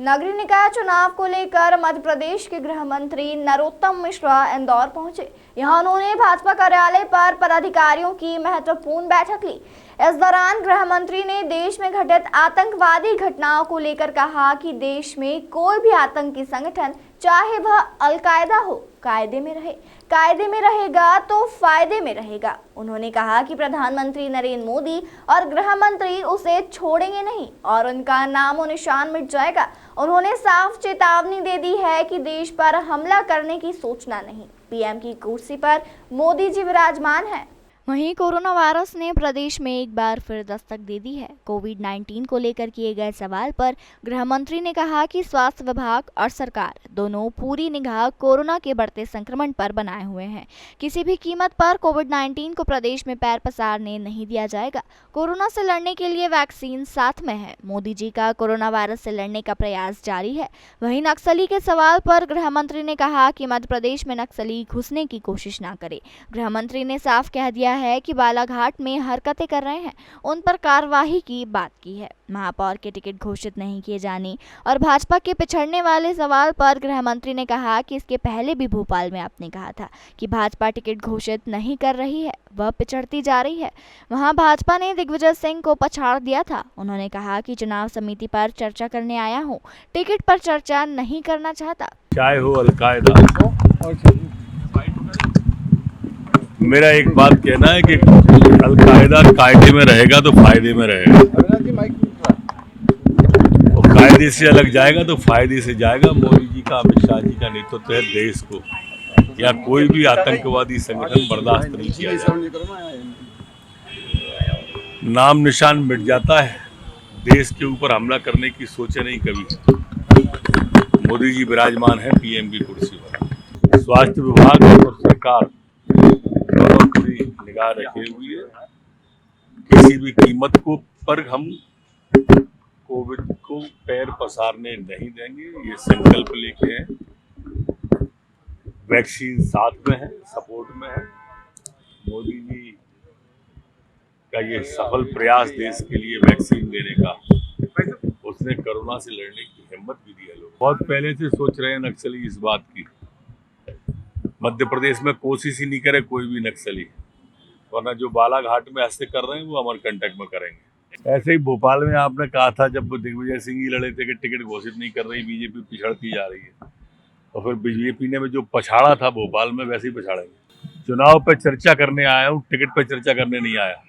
नगरीय निकाय चुनाव को लेकर मध्य प्रदेश के गृह मंत्री नरोत्तम मिश्रा इंदौर पहुंचे। यहां उन्होंने भाजपा कार्यालय पर पदाधिकारियों की महत्वपूर्ण बैठक ली। इस दौरान गृह मंत्री ने देश में घटित आतंकवादी घटनाओं को लेकर कहा कि देश में कोई भी आतंकी संगठन, चाहे वह अलकायदा हो, कायदे में रहेगा तो फायदे में रहेगा। उन्होंने कहा कि प्रधानमंत्री नरेंद्र मोदी और गृह मंत्री उसे छोड़ेंगे नहीं और उनका नामो निशान मिट जाएगा। उन्होंने साफ चेतावनी दे दी है कि देश पर हमला करने की सोचना नहीं। पीएम की कुर्सी पर मोदी जी विराजमान हैं। वहीं कोरोना वायरस ने प्रदेश में एक बार फिर दस्तक दे दी है। कोविड-19 को लेकर किए गए सवाल पर गृह मंत्री ने कहा कि स्वास्थ्य विभाग और सरकार दोनों पूरी निगाह कोरोना के बढ़ते संक्रमण पर बनाए हुए हैं। किसी भी कीमत पर कोविड-19 को प्रदेश में पैर पसारने नहीं दिया जाएगा। कोरोना से लड़ने के लिए वैक्सीन साथ में है। मोदी जी का कोरोना वायरस से लड़ने का प्रयास जारी है। वहीं नक्सली के सवाल पर गृह मंत्री ने कहा कि मध्य प्रदेश में नक्सली घुसने की कोशिश न करे। गृह मंत्री ने साफ कह दिया है कि बालाघाट में हरकतें कर रहे हैं, उन पर कार्रवाई की बात की है। महापौर के टिकट घोषित नहीं किए जाने और भाजपा के पिछड़ने वाले सवाल पर गृह मंत्री ने कहा कि इसके पहले भी भोपाल में आपने कहा था कि भाजपा टिकट घोषित नहीं कर रही है, वह पिछड़ती जा रही है। वहां भाजपा ने दिग्विजय सिंह को पछाड़ दिया था। उन्होंने कहा कि चुनाव समिति पर चर्चा करने आया हूं, टिकट पर चर्चा नहीं करना चाहता। चाहे हो अलकायदा, मेरा एक बात कहना है कि अलकायदा कायदे में रहेगा तो फायदे में रहेगा, और कायदे से अलग जाएगा तो फायदे से जाएगा। मोदी जी का, अमित शाह जी का नेतृत्व है। देश को या कोई भी आतंकवादी संगठन बर्दाश्त नहीं किया जाए। नाम निशान मिट जाता है। देश के ऊपर हमला करने की सोचे नहीं कभी। मोदी जी विराजमान है पीएम की कुर्सी पर। स्वास्थ्य विभाग और सरकार दोनों पूरी निगाह रखे हुई है। किसी भी कीमत को पर हम कोविड को पैर पसारने नहीं देंगे, ये संकल्प लेके हैं। वैक्सीन साथ में है, सपोर्ट में है। मोदी जी का ये सफल प्रयास देश के लिए वैक्सीन देने का, उसने कोरोना से लड़ने की हिम्मत भी दी है। लोग बहुत पहले से सोच रहे हैं नक्सली इस बात की। मध्य प्रदेश में कोशिश ही नहीं करे कोई भी नक्सली, वरना जो बालाघाट में ऐसे कर रहे हैं वो अमरकंटक में करेंगे। ऐसे ही भोपाल में आपने कहा था जब दिग्विजय सिंह ही लड़े थे कि टिकट घोषित नहीं कर रही, बीजेपी पिछड़ती जा रही है, और फिर बीजेपी ने जो पछाड़ा था भोपाल में वैसे ही पछाड़ेंगे। चुनाव पर चर्चा करने आया हूँ, टिकट पर चर्चा करने नहीं आया।